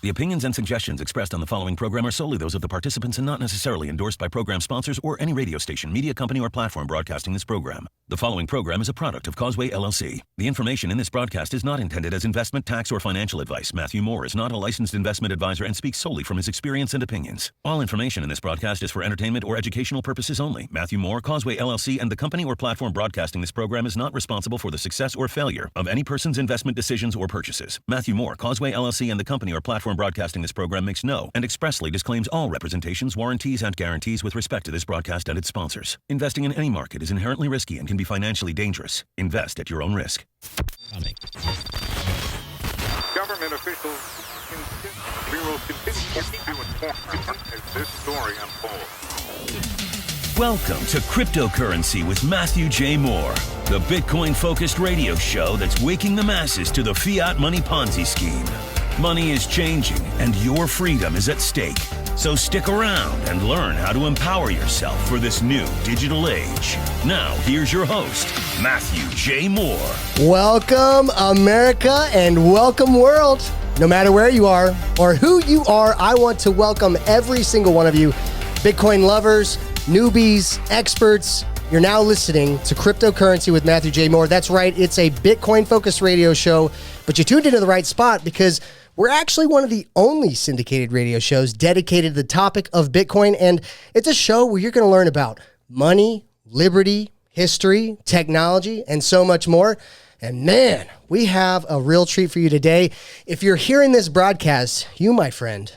The opinions and suggestions expressed on the following program are solely those of the participants and not necessarily endorsed by program sponsors or any radio station, media company, or platform broadcasting this program. The following program is a product of Causeway LLC. The information in this broadcast is not intended as investment, tax, or financial advice. Matthew Moore is not a licensed investment advisor and speaks solely from his experience and opinions. All information in this broadcast is for entertainment or educational purposes only. Matthew Moore, Causeway LLC, and the company or platform broadcasting this program is not responsible for the success or failure of any person's investment decisions or purchases. Matthew Moore, Causeway LLC, and the company or platform broadcasting this program makes no and expressly disclaims all representations, warranties, and guarantees with respect to this broadcast and its sponsors. Investing in any market is inherently risky and can be financially dangerous. Invest at your own risk. Government officials insist we will continue to inform you as this story unfolds. Welcome to Cryptocurrency with Matthew J. Moore, the Bitcoin-focused radio show that's waking the masses to the fiat money Ponzi scheme. Money is changing, and your freedom is at stake. So stick around and learn how to empower yourself for this new digital age. Now, here's your host, Matthew J. Moore. Welcome, America, and welcome, world. No matter where you are or who you are, I want to welcome every single one of you, Bitcoin lovers, newbies, experts. You're now listening to Cryptocurrency with Matthew J. Moore. That's right, it's a Bitcoin-focused radio show, but you tuned into the right spot because we're actually one of the only syndicated radio shows dedicated to the topic of Bitcoin, and it's a show where you're going to learn about money, liberty, history, technology, and so much more. And man, we have a real treat for you today. If you're hearing this broadcast, you, my friend,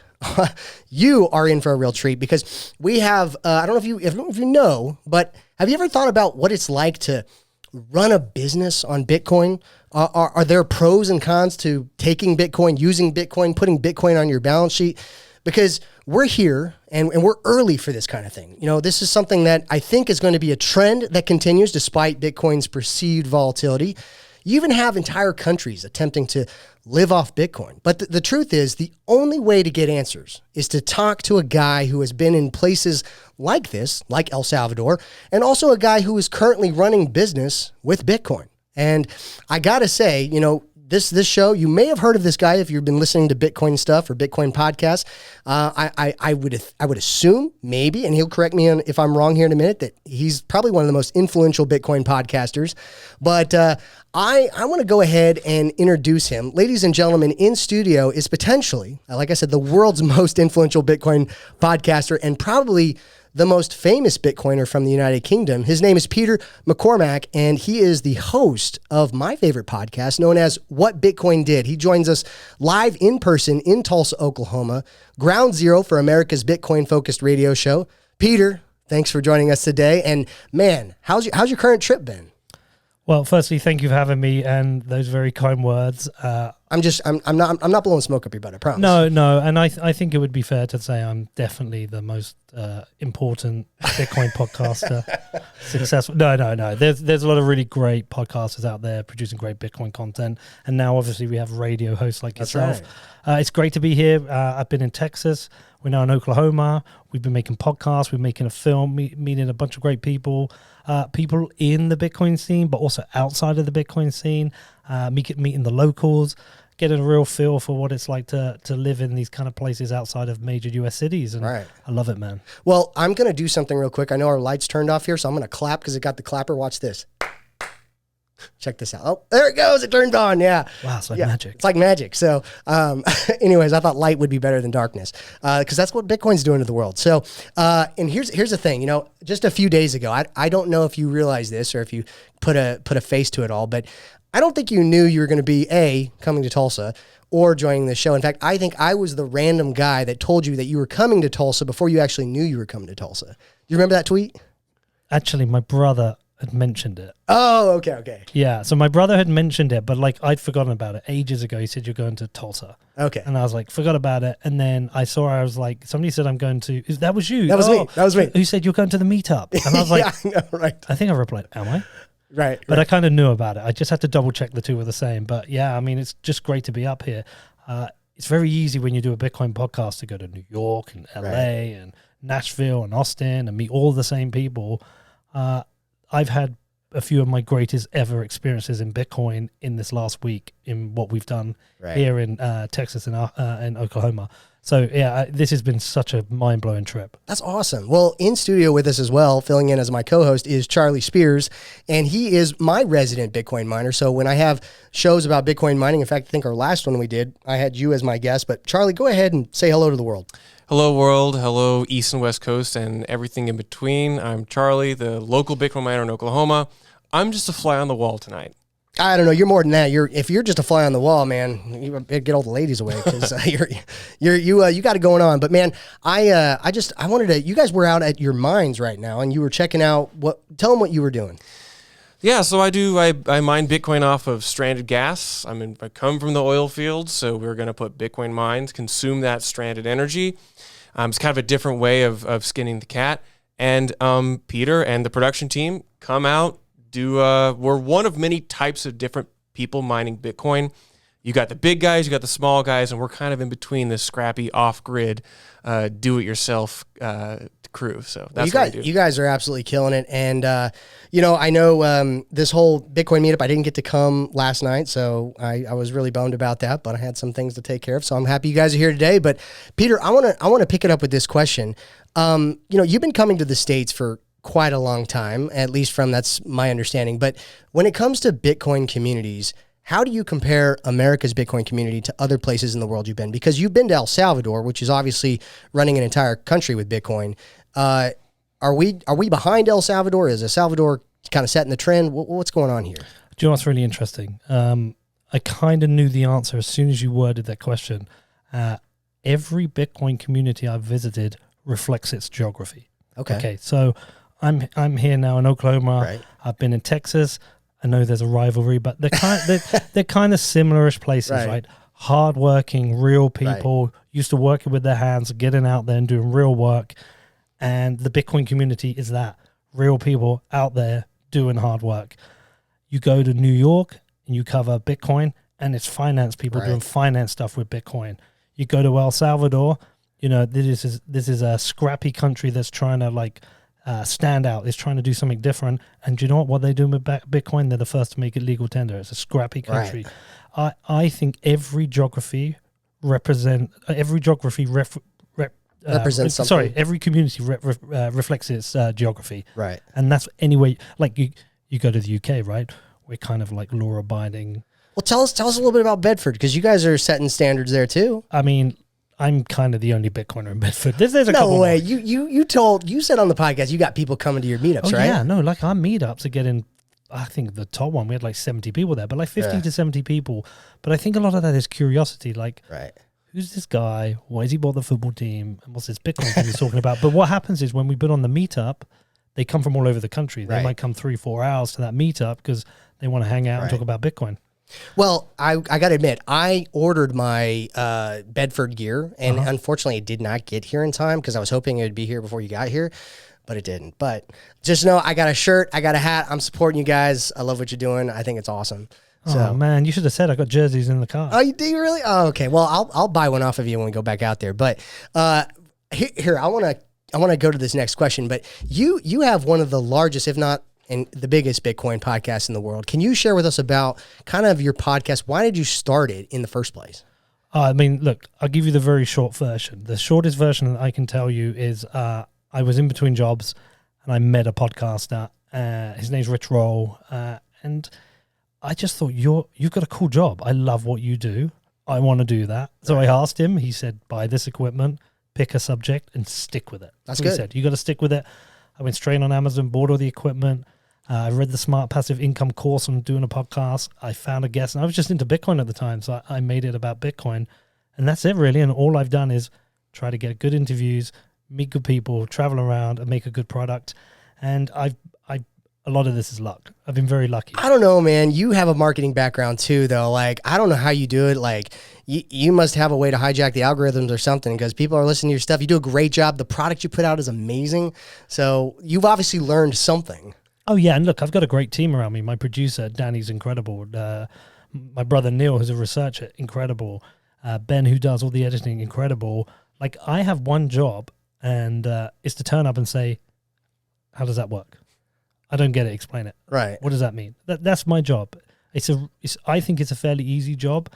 you are in for a real treat because we have, I don't know if you know, but have you ever thought about what it's like to run a business on Bitcoin? Are there pros and cons to taking Bitcoin, using Bitcoin, putting Bitcoin on your balance sheet? Because we're here and we're early for this kind of thing. You know, this is something that I think is going to be a trend that continues despite Bitcoin's perceived volatility. You even have entire countries attempting to live off Bitcoin. But the truth is, the only way to get answers is to talk to a guy who has been in places like this, like El Salvador, and also a guy who is currently running business with Bitcoin. And I gotta say, you know, this show, you may have heard of this guy if you've been listening to Bitcoin stuff or Bitcoin podcasts. I would assume maybe, and he'll correct me if I'm wrong here in a minute, that he's probably one of the most influential Bitcoin podcasters. But I want to go ahead and introduce him. Ladies and gentlemen, in studio is potentially, like I said, the world's most influential Bitcoin podcaster and probably the most famous Bitcoiner from the United Kingdom. His name is Peter McCormack, and he is the host of my favorite podcast known as What Bitcoin Did. He joins us live in person in Tulsa, Oklahoma, ground zero for America's Bitcoin-focused radio show. Peter, thanks for joining us today. And man, how's your current trip been? Well, firstly, thank you for having me and those very kind words. I'm not blowing smoke up your butt, I promise. No, and I think it would be fair to say I'm definitely the most important Bitcoin podcaster. Successful. No. There's a lot of really great podcasters out there producing great Bitcoin content, and now obviously we have radio hosts like yourself. Right. It's great to be here. I've been in Texas. We're now in Oklahoma. We've been making podcasts. We're making a film, meeting a bunch of great people. People in the Bitcoin scene, but also outside of the Bitcoin scene, meeting the locals, getting a real feel for what it's like to live in these kind of places outside of major U.S. cities. And right. I love it, man. Well, I'm going to do something real quick. I know our lights turned off here, so I'm going to clap because it got the clapper. Watch this. Check this out. Oh, there it goes. It turned on. Yeah. Wow. It's like magic. It's like magic. So anyways, I thought light would be better than darkness because that's what Bitcoin's doing to the world. So and here's the thing, you know, just a few days ago, I don't know if you realize this or if you put a face to it all, but I don't think you knew you were going to be coming to Tulsa or joining the show. In fact, I think I was the random guy that told you that you were coming to Tulsa before you actually knew you were coming to Tulsa. You remember that tweet? Actually, my brother had mentioned it. Oh, okay. Yeah, so my brother had mentioned it, but like I'd forgotten about it ages ago. He said, you're going to Tulsa. Okay. And I was like, forgot about it. And then I was like, somebody said I'm going to, that was you. That was me. Who said you're going to the meetup? And I was like, yeah, I know, right. I think I replied, am I? Right. But I kind of knew about it. I just had to double check the two were the same. But yeah, I mean, it's just great to be up here. It's very easy when you do a Bitcoin podcast to go to New York and LA and Nashville and Austin and meet all the same people. I've had a few of my greatest ever experiences in Bitcoin in this last week in what we've done Right. here in Texas and in Oklahoma. So yeah, this has been such a mind-blowing trip. That's awesome. Well, in studio with us as well, filling in as my co-host, is Charlie Spears, and he is my resident Bitcoin miner. So when I have shows about Bitcoin mining, in fact, I think our last one we did, I had you as my guest. But Charlie, go ahead and say hello to the world. Hello, world. Hello, East and West Coast and everything in between. I'm Charlie, the local Bitcoin miner in Oklahoma. I'm just a fly on the wall tonight. I don't know. You're more than that. If you're just a fly on the wall, man, you better get all the ladies away because you got it going on. But man, I wanted to. You guys were out at your mines right now, and you were checking out Tell them what you were doing. Yeah, so I mine Bitcoin off of stranded gas. I come from the oil fields, so we're going to put Bitcoin mines, consume that stranded energy. It's kind of a different way of skinning the cat. And Peter and the production team come out. We're one of many types of different people mining Bitcoin. You got the big guys, you got the small guys, and we're kind of in between this scrappy off-grid, do-it-yourself crew. So that's what we do. You guys are absolutely killing it. And, I know this whole Bitcoin meetup, I didn't get to come last night, so I was really bummed about that, but I had some things to take care of. So I'm happy you guys are here today. But Peter, I want to pick it up with this question. You've been coming to the States for quite a long time, at least that's my understanding. But when it comes to Bitcoin communities, how do you compare America's Bitcoin community to other places in the world you've been? Because you've been to El Salvador, which is obviously running an entire country with Bitcoin. Are we behind El Salvador? Is El Salvador kind of setting the trend? What's going on here? Do you know what's really interesting? I kind of knew the answer as soon as you worded that question. Every Bitcoin community I've visited reflects its geography. Okay, so I'm here now in Oklahoma. Right. I've been in Texas. I know there's a rivalry, but they're kind of similarish places, right? Hardworking, real people, used to working with their hands, getting out there and doing real work. And the Bitcoin community is that. Real people out there doing hard work. You go to New York and you cover Bitcoin, and it's finance people doing finance stuff with Bitcoin. You go to El Salvador, this is a scrappy country that's trying to stand out, is trying to do something different. And do you know what they're doing with Bitcoin? They're the first to make it legal tender. It's a scrappy country. Right. I think every geography represents something. Sorry, every community reflects its geography. Right. And that's anyway, you go to the UK, right? We're kind of like law abiding. Well, tell us a little bit about Bedford, because you guys are setting standards there too. I mean, I'm kind of the only Bitcoiner in Bedford. There's a couple. No way. More. You said on the podcast you got people coming to your meetups, right? Yeah, no, our meetups are getting, I think the top one we had 70 people there, but 50 to 70 people. But I think a lot of that is curiosity, who's this guy? Why has he bought the football team? And what's this Bitcoin thing he's talking about? But what happens is when we put on the meetup, they come from all over the country. They might come 3-4 hours to that meetup because they want to hang out and talk about Bitcoin. Well, I got to admit, I ordered my Bedford gear, and unfortunately it did not get here in time because I was hoping it would be here before you got here, but it didn't. But just know I got a shirt, I got a hat. I'm supporting you guys. I love what you're doing. I think it's awesome. Oh man, you should have said I got jerseys in the car. Oh, you do really? Oh, okay. Well, I'll buy one off of you when we go back out there. But here I want to go to this next question. But you have one of the largest, if not the biggest, Bitcoin podcast in the world. Can you share with us about kind of your podcast? Why did you start it in the first place? I mean, look, I'll give you the very short version. The shortest version that I can tell you is I was in between jobs and I met a podcaster. His name's Rich Roll, and I just thought, you've got a cool job. I love what you do. I want to do that. So I asked him. He said, buy this equipment, pick a subject, and stick with it. That's good. He said, you got to stick with it. I went straight on Amazon, bought all the equipment. I read the Smart Passive Income course on doing a podcast. I found a guest, and I was just into Bitcoin at the time, so I made it about Bitcoin. And that's it, really. And all I've done is try to get good interviews, meet good people, travel around, and make a good product. And a lot of this is luck. I've been very lucky. I don't know, man. You have a marketing background too, though. I don't know how you do it. You must have a way to hijack the algorithms or something, because people are listening to your stuff. You do a great job. The product you put out is amazing. So you've obviously learned something. Oh, yeah. And look, I've got a great team around me. My producer, Danny's incredible. My brother, Neil, who's a researcher, incredible. Ben, who does all the editing, incredible. I have one job, and it's to turn up and say, how does that work? I don't get it. Explain it. Right. What does that mean? That's my job. I think it's a fairly easy job.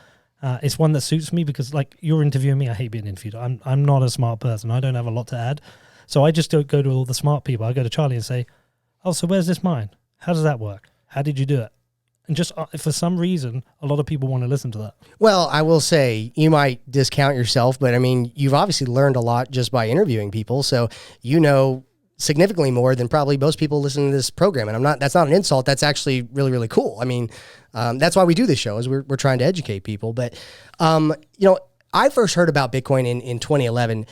It's one that suits me because, like, you're interviewing me. I hate being interviewed. I'm not a smart person. I don't have a lot to add. So I just don't go to all the smart people. I go to Charlie and say, oh, so where's this mine? How does that work? How did you do it? And just for some reason, a lot of people want to listen to that. Well, I will say you might discount yourself, but I mean, you've obviously learned a lot just by interviewing people. So you know significantly more than probably most people listening to this program. And that's not an insult. That's actually really, really cool. I mean, that's why we do this show, is we're trying to educate people. But, I first heard about Bitcoin in 2011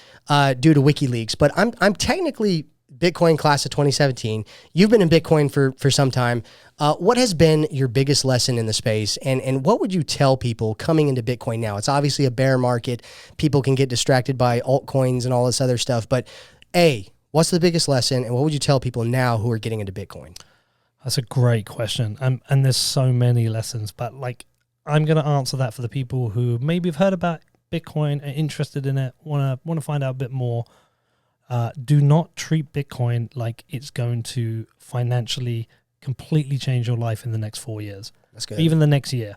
due to WikiLeaks, but I'm technically Bitcoin class of 2017. You've been in Bitcoin for some time. What has been your biggest lesson in the space, and what would you tell people coming into Bitcoin now? It's obviously a bear market. People can get distracted by altcoins and all this other stuff. But what's the biggest lesson, and what would you tell people now who are getting into Bitcoin? That's a great question. And there's so many lessons, but like, I'm going to answer that for the people who maybe have heard about Bitcoin, are interested in it, want to find out a bit more. Do not treat Bitcoin like it's going to financially completely change your life in the next 4 years. That's good. Even the next year.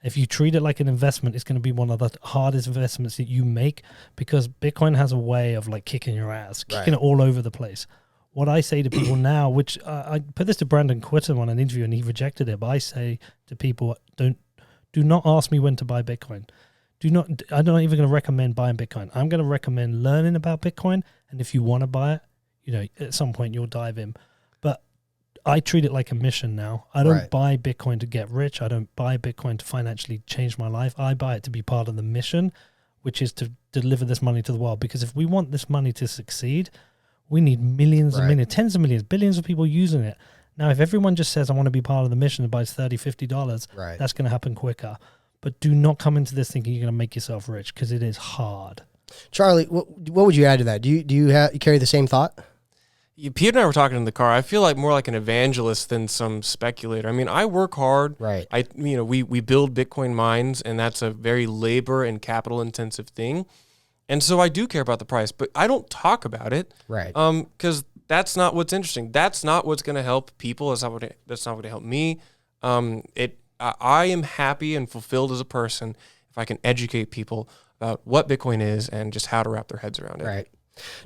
If you treat it like an investment, it's going to be one of the hardest investments that you make, because Bitcoin has a way of like kicking your ass, kicking it all over the place. What I say to people now, which I put this to Brandon Quittem on an interview and he rejected it, but I say to people, do not ask me when to buy Bitcoin. I'm not even going to recommend buying Bitcoin. I'm going to recommend learning about Bitcoin, and if you want to buy it, at some point you'll dive in. But I treat it like a mission now. I don't buy Bitcoin to get rich. I don't buy Bitcoin to financially change my life. I buy it to be part of the mission, which is to deliver this money to the world. Because if we want this money to succeed, we need millions and millions, tens of millions, billions of people using it. Now, if everyone just says, I want to be part of the mission and buys $30, $50, that's going to happen quicker. But do not come into this thinking you're going to make yourself rich, because it is hard. Charlie, what would you add to that? Do you carry the same thought? Peter and I were talking in the car. I feel like more like an evangelist than some speculator. I mean, I work hard. Right. We build Bitcoin mines, and that's a very labor and capital intensive thing. And so I do care about the price, but I don't talk about it. Right. Because that's not what's interesting. That's not what's going to help people. That's not going to help me. I am happy and fulfilled as a person if I can educate people about what Bitcoin is and just how to wrap their heads around it. Right.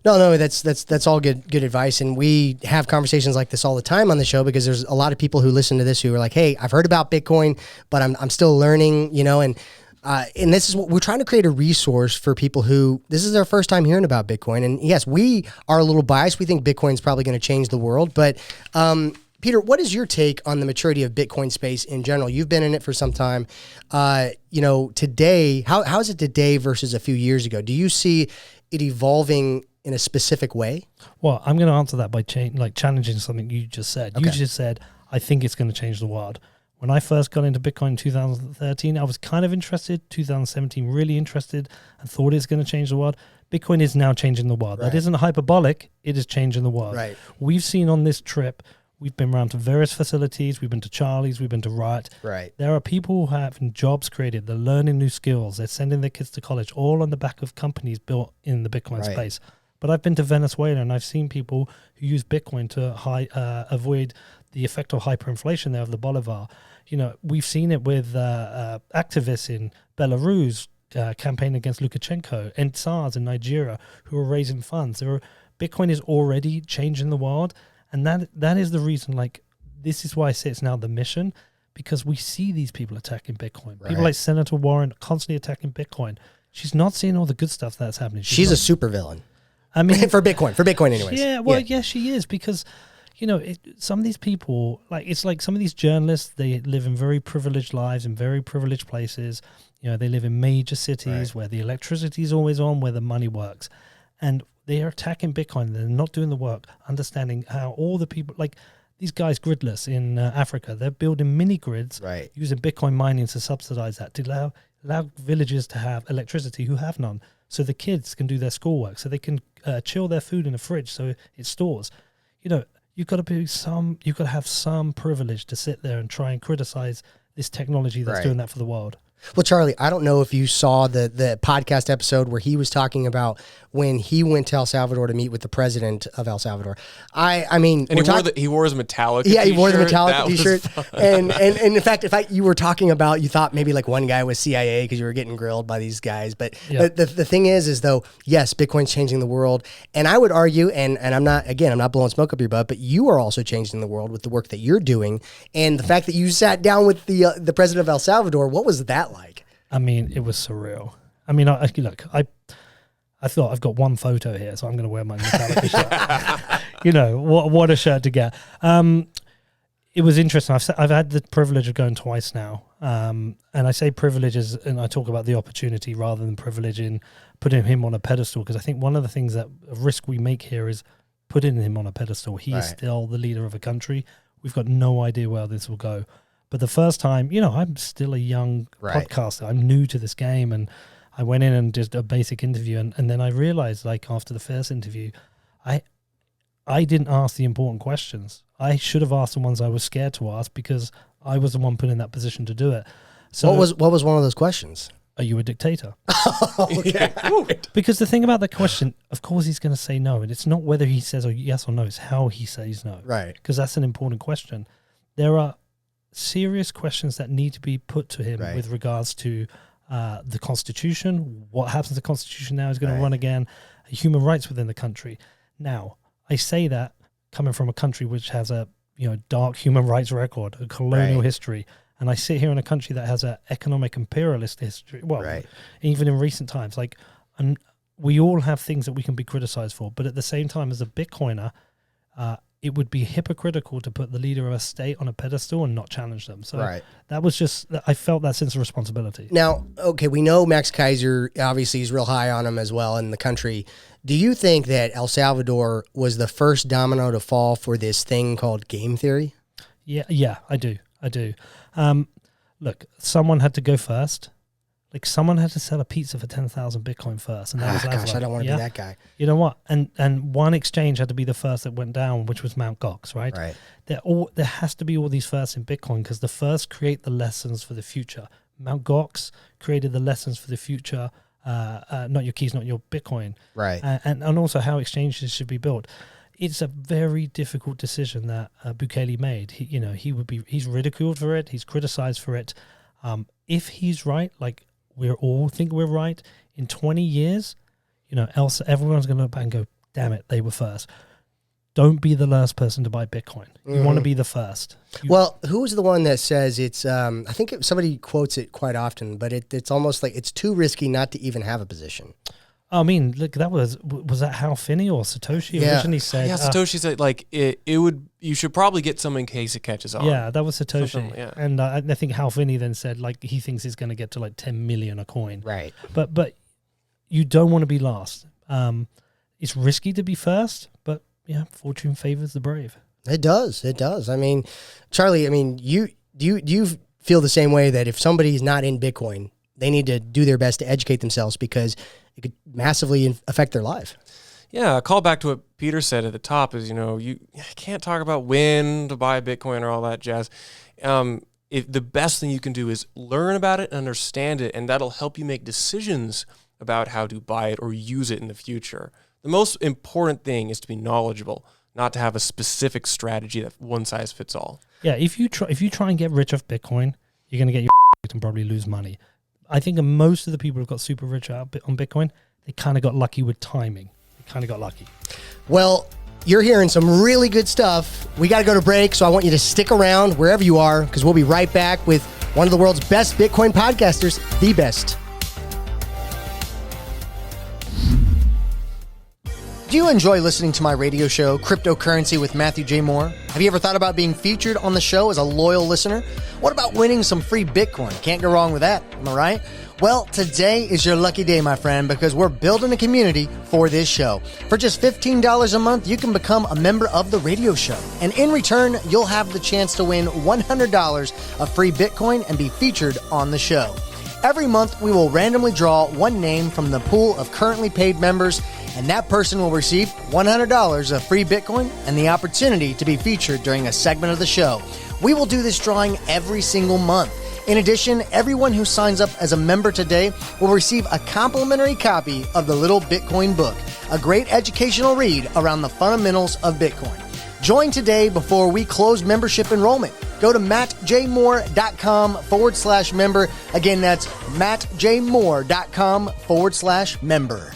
No, that's all good advice. And we have conversations like this all the time on the show, because there's a lot of people who listen to this who are like, hey, I've heard about Bitcoin, but I'm still learning, and this is what we're trying to create, a resource for people who this is their first time hearing about Bitcoin. And yes, we are a little biased. We think Bitcoin's probably going to change the world. But Peter, what is your take on the maturity of Bitcoin space in general? You've been in it for some time. Today, how is it today versus a few years ago? Do you see it evolving in a specific way? Well, I'm going to answer that by challenging something you just said. Okay. You just said, I think it's going to change the world. When I first got into Bitcoin in 2013, I was kind of interested. 2017, really interested, and thought it's going to change the world. Bitcoin is now changing the world. Right. That isn't hyperbolic. It is changing the world. Right. We've seen on this trip, we've been around to various facilities. We've been to Charlie's. We've been to Riot. Right. There are people who have jobs created. They're learning new skills. They're sending their kids to college, all on the back of companies built in the Bitcoin space. But I've been to Venezuela, and I've seen people who use Bitcoin to avoid the effect of hyperinflation there of the Bolivar. We've seen it with activists in Belarus campaigning against Lukashenko, and SARS in Nigeria who are raising funds. Bitcoin is already changing the world, and that is the reason. This is why I say it's now the mission, because we see these people attacking Bitcoin. Right. People like Senator Warren constantly attacking Bitcoin. She's not seeing all the good stuff that's happening. She's a supervillain. I mean, for Bitcoin anyways. Yeah, well, yeah, she is, because some of these people, it's like some of these journalists, they live in very privileged lives in very privileged places. They live in major cities where the electricity is always on, where the money works. And they are attacking Bitcoin. They're not doing the work, understanding how all the people, like these guys gridless in Africa, they're building mini grids using Bitcoin mining to subsidize that, to allow villagers to have electricity who have none. So the kids can do their schoolwork, so they can chill their food in a fridge so it stores. You've got to have some privilege to sit there and try and criticize this technology that's doing that for the world. Well, Charlie, I don't know if you saw the podcast episode where he was talking about when he went to El Salvador to meet with the president of El Salvador. I mean, And he wore his Metallica yeah, t-shirt. he wore the Metallica That was t-shirt. fun. And in fact, you were talking about, you thought maybe like one guy was CIA because you were getting grilled by these guys. But the thing is though, yes, Bitcoin's changing the world. And I would argue, and I'm not blowing smoke up your butt, but you are also changing the world with the work that you're doing. And the fact that you sat down with the president of El Salvador, what was that like? I mean, it was surreal. I mean, I thought I've got one photo here, so I'm going to wear my Metallica shirt. What a shirt to get. It was interesting. I've had the privilege of going twice now, and I say privileges, and I talk about the opportunity rather than privilege in putting him on a pedestal, because I think one of the things that a risk we make here is putting him on a pedestal. He is still the leader of a country. We've got no idea where this will go. But the first time, I'm still a young podcaster. I'm new to this game, and I went in and just a basic interview, and then I realized, like, after the first interview, I didn't ask the important questions. I should have asked the ones I was scared to ask, because I was the one put in that position to do it. So what was one of those questions? Are you a dictator? Okay. Because the thing about that question, of course he's going to say no, and it's not whether he says yes or no, it's how he says no. Right. Because that's an important question. There are serious questions that need to be put to him with regards to the Constitution. What happens to the Constitution now is going to run again. Human rights within the country. Now, I say that coming from a country which has a dark human rights record, a colonial history, and I sit here in a country that has an economic imperialist history. Well, even in recent times, and we all have things that we can be criticized for, but at the same time, as a Bitcoiner, it would be hypocritical to put the leader of a state on a pedestal and not challenge them. So that was just, I felt that sense of responsibility. Now, okay, we know Max Kaiser, obviously he's real high on him as well in the country. Do you think that El Salvador was the first domino to fall for this thing called game theory? Yeah, I do. Look, someone had to go first. Like, someone had to sell a pizza for 10,000 Bitcoin first, and that was gosh, I don't want to be that guy. You know what? And one exchange had to be the first that went down, which was Mt. Gox, right? Right. There has to be all these firsts in Bitcoin, because the first create the lessons for the future. Mt. Gox created the lessons for the future. Not your keys, not your Bitcoin. Right. And also how exchanges should be built. It's a very difficult decision that Bukele made. He's ridiculed for it. He's criticized for it. If he's right, like we all think we're right, in 20 years, everyone's going to look back and go, damn it, they were first. Don't be the last person to buy Bitcoin. You want to be the first. Well, who's the one that says it's, I think somebody quotes it quite often, but it's almost like it's too risky not to even have a position. I mean, look, was that Hal Finney or Satoshi originally said? Yeah, Satoshi said, like, you should probably get some in case it catches on. Yeah, that was Satoshi. And I think Hal Finney then said, like, he thinks it's going to get to like 10 million a coin. Right. But you don't want to be last. It's risky to be first, but yeah, fortune favors the brave. It does. I mean, Charlie, do you feel the same way that if somebody's not in Bitcoin, they need to do their best to educate themselves, because it could massively affect their life? Yeah, a call back to what Peter said at the top is, you can't talk about when to buy Bitcoin or all that jazz. The best thing you can do is learn about it and understand it, and that'll help you make decisions about how to buy it or use it in the future. The most important thing is to be knowledgeable, not to have a specific strategy that one size fits all. Yeah, if you try and get rich off Bitcoin, you're going to get your and probably lose money. I think most of the people who've got super rich on Bitcoin, they kind of got lucky with timing. They kind of got lucky. Well, you're hearing some really good stuff. We got to go to break, so I want you to stick around wherever you are, because we'll be right back with one of the world's best Bitcoin podcasters, the best. Do you enjoy listening to my radio show, Cryptocurrency with Matthew J. Moore? Have you ever thought about being featured on the show as a loyal listener? What about winning some free Bitcoin? Can't go wrong with that, am I right? Well, today is your lucky day, my friend, because we're building a community for this show. For just $15 a month, you can become a member of the radio show. And in return, you'll have the chance to win $100 of free Bitcoin and be featured on the show. Every month, we will randomly draw one name from the pool of currently paid members, and that person will receive $100 of free Bitcoin and the opportunity to be featured during a segment of the show. We will do this drawing every single month. In addition, everyone who signs up as a member today will receive a complimentary copy of the Little Bitcoin Book, a great educational read around the fundamentals of Bitcoin. Join today before we close membership enrollment. Go to mattjmoore.com/member. Again, that's mattjmoore.com/member.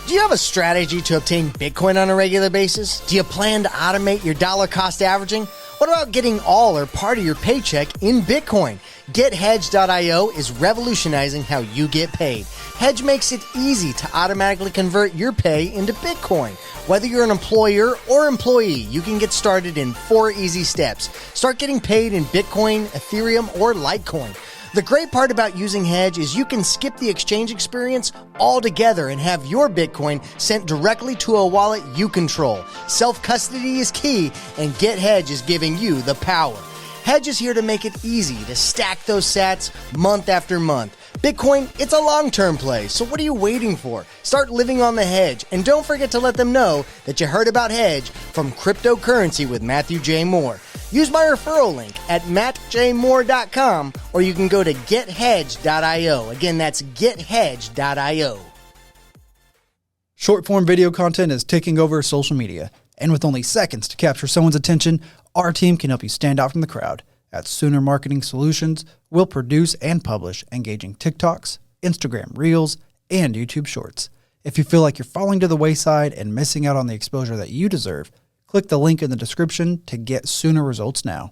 Do you have a strategy to obtain Bitcoin on a regular basis? Do you plan to automate your dollar cost averaging? What about getting all or part of your paycheck in Bitcoin? GetHedge.io is revolutionizing how you get paid. Hedge makes it easy to automatically convert your pay into Bitcoin. Whether you're an employer or employee, you can get started in 4 easy steps. Start getting paid in Bitcoin, Ethereum, or Litecoin. The great part about using Hedge is you can skip the exchange experience altogether and have your Bitcoin sent directly to a wallet you control. Self-custody is key, and GetHedge is giving you the power. Hedge is here to make it easy to stack those sats month after month. Bitcoin, it's a long-term play, so what are you waiting for? Start living on the Hedge, and don't forget to let them know that you heard about Hedge from Cryptocurrency with Matthew J. Moore. Use my referral link at mattjmoore.com, or you can go to gethedge.io. Again, that's gethedge.io. Short-form video content is taking over social media, and with only seconds to capture someone's attention, our team can help you stand out from the crowd. At Sooner Marketing Solutions, we'll produce and publish engaging TikToks, Instagram Reels, and YouTube Shorts. If you feel like you're falling to the wayside and missing out on the exposure that you deserve, click the link in the description to get Sooner results now.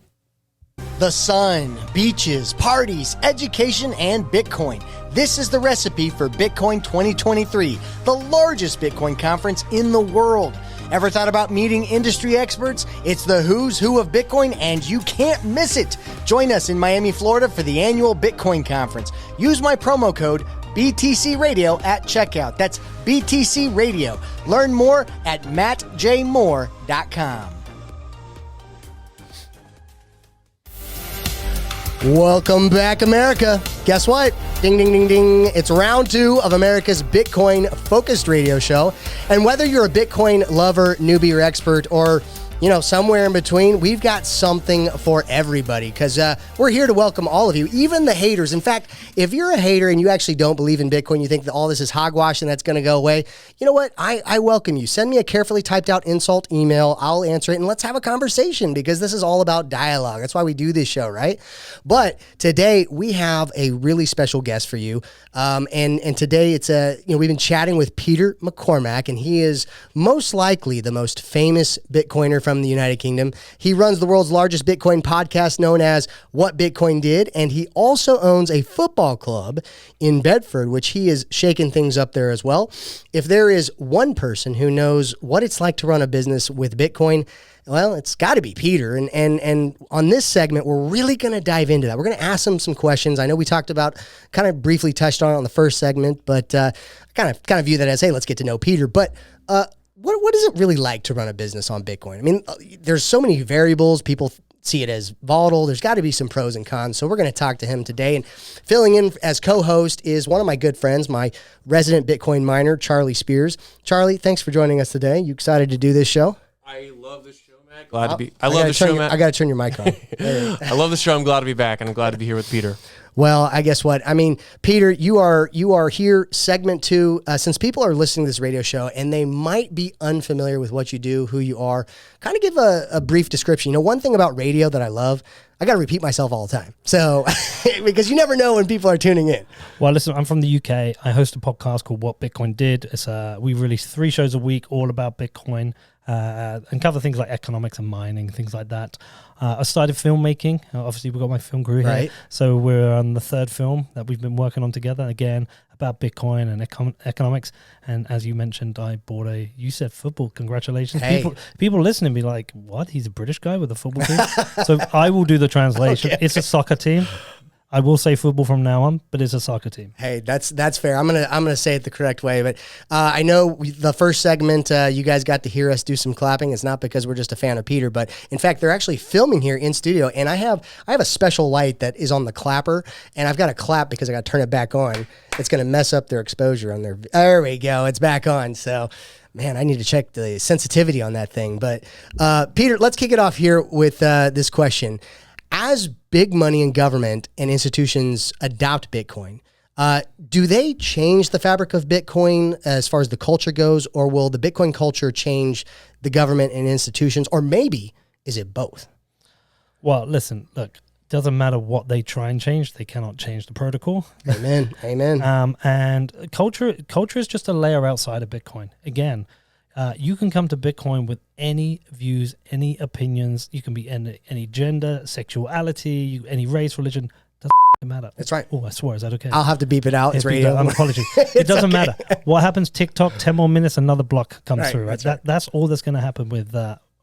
The sun, beaches, parties, education, and Bitcoin. This is the recipe for Bitcoin 2023, the largest Bitcoin conference in the world. Ever thought about meeting industry experts? It's the who's who of Bitcoin, and you can't miss it. Join us in Miami, Florida for the annual Bitcoin conference. Use my promo code BTC Radio at checkout. That's BTC Radio. Learn more at mattjmoore.com. Welcome back, America. Guess what? Ding, ding, ding, ding. It's round 2 of America's Bitcoin-focused radio show. And whether you're a Bitcoin lover, newbie, or expert, or somewhere in between, we've got something for everybody because we're here to welcome all of you, even the haters. In fact, if you're a hater and you actually don't believe in Bitcoin, you think that all this is hogwash and that's going to go away, you know what? I welcome you. Send me a carefully typed out insult email. I'll answer it and let's have a conversation because this is all about dialogue. That's why we do this show, right? But today we have a really special guest for you. And today it's we've been chatting with Peter McCormack, and he is most likely the most famous Bitcoiner from the United Kingdom. He runs the world's largest Bitcoin podcast known as What Bitcoin Did, and he also owns a football club in Bedford, which he is shaking things up there as well. If there is one person who knows what it's like to run a business with Bitcoin, well, it's got to be Peter. And on this segment, we're really going to dive into that. We're going to ask him some questions. I know we talked about, kind of briefly touched on it on the first segment, but I kind of view that as, hey, let's get to know Peter. But what is it really like to run a business on Bitcoin? I mean, there's so many variables. People see it as volatile. There's got to be some pros and cons. So we're going to talk to him today. And filling in as co-host is one of my good friends, my resident Bitcoin miner, Charlie Spears. Charlie, thanks for joining us today. You excited to do this show? I love this show, Matt. Glad to be. I love the show, Matt. I got to turn your mic on. I love the show. I'm glad to be back, and I'm glad to be here with Peter. Well, I guess what? I mean, Peter, you are here, segment 2. Since people are listening to this radio show and they might be unfamiliar with what you do, who you are, kind of give a brief description. One thing about radio that I love, I got to repeat myself all the time. So, because you never know when people are tuning in. Well, listen, I'm from the UK. I host a podcast called What Bitcoin Did. We release 3 shows a week all about Bitcoin and cover things like economics and mining, things like that. I started filmmaking. Obviously, we've got my film crew here. Right. So we're on the 3rd film that we've been working on together, again, about Bitcoin and economics. And as you mentioned, I bought you said football. Congratulations. Hey. People listening be like, what? He's a British guy with a football team? So I will do the translation. Okay. It's a soccer team. I will say football from now on, but it's a soccer team. Hey, that's fair. I'm gonna say it the correct way, but I know the first segment you guys got to hear us do some clapping. It's not because we're just a fan of Peter, but in fact they're actually filming here in studio, and I have a special light that is on the clapper, and I've got to clap because I got to turn it back on. It's gonna mess up their exposure on their. There we go. It's back on. So. Man, I need to check the sensitivity on that thing. But Peter, let's kick it off here with this question. As big money in government and institutions adopt Bitcoin, do they change the fabric of Bitcoin as far as the culture goes, or will the Bitcoin culture change the government and institutions, or maybe is it both? Well, listen, look, doesn't matter what they try and change, they cannot change the protocol. Amen. Amen. And culture is just a layer outside of Bitcoin. Again, you can come to Bitcoin with any views, any opinions. You can be any gender, sexuality, any race, religion. Doesn't matter. That's right. Oh, I swore. Is that okay? I'll have to beep it out. It's radio. I'm apology. It doesn't matter. What happens? TikTok, 10 more minutes, another block comes through. Right? That's all that's going to happen with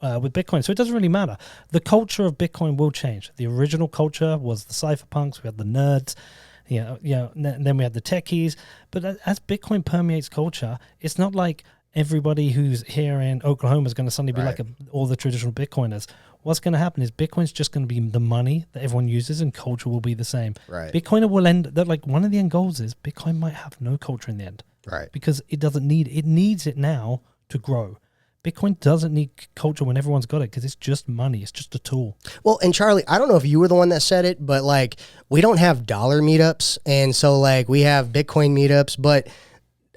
Bitcoin. So it doesn't really matter. The culture of Bitcoin will change. The original culture was the cypherpunks. We had the nerds. Then we had the techies. But as Bitcoin permeates culture, it's not like everybody who's here in Oklahoma is going to suddenly be like all the traditional Bitcoiners. What's going to happen is Bitcoin's just going to be the money that everyone uses, and culture will be the same. Right. Bitcoin will end. That like one of the end goals is Bitcoin might have no culture in the end. Right. Because it doesn't need it. Needs it now to grow. Bitcoin doesn't need culture when everyone's got it because it's just money. It's just a tool. Well, and Charlie, I don't know if you were the one that said it, but like we don't have dollar meetups, and so like we have Bitcoin meetups. But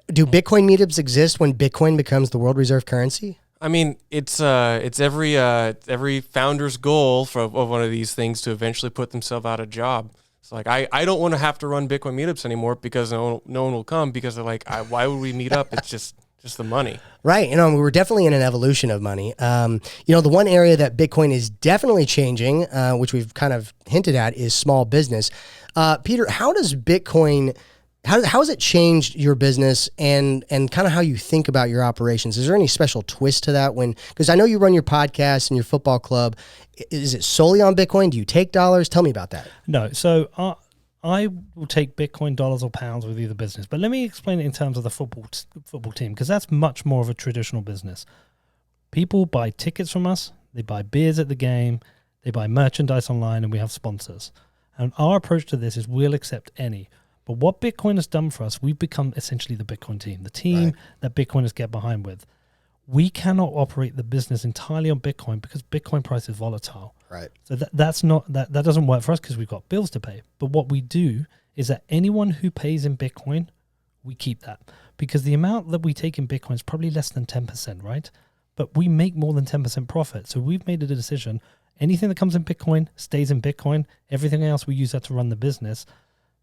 do Bitcoin meetups exist when Bitcoin becomes the world reserve currency? I mean, it's every founder's goal of one of these things to eventually put themselves out of job. It's like I don't want to have to run Bitcoin meetups anymore because no one will come because they're like, why would we meet up? It's just the money. Right. We're definitely in an evolution of money. The one area that Bitcoin is definitely changing, which we've kind of hinted at, is small business. Peter, how does Bitcoin, how has it changed your business and kind of how you think about your operations? Is there any special twist to that because I know you run your podcast and your football club. Is it solely on Bitcoin? Do you take dollars? Tell me about that. No. So I will take Bitcoin, dollars, or pounds with either business. But let me explain it in terms of the football team, because that's much more of a traditional business. People buy tickets from us. They buy beers at the game. They buy merchandise online, and we have sponsors. And our approach to this is we'll accept any. But what Bitcoin has done for us, we've become essentially the Bitcoin team, the team that Bitcoiners get behind with. We cannot operate the business entirely on Bitcoin because Bitcoin price is volatile. Right. So that doesn't work for us because we've got bills to pay. But what we do is that anyone who pays in Bitcoin, we keep that. Because the amount that we take in Bitcoin is probably less than 10%, right? But we make more than 10% profit. So we've made a decision. Anything that comes in Bitcoin stays in Bitcoin. Everything else, we use that to run the business.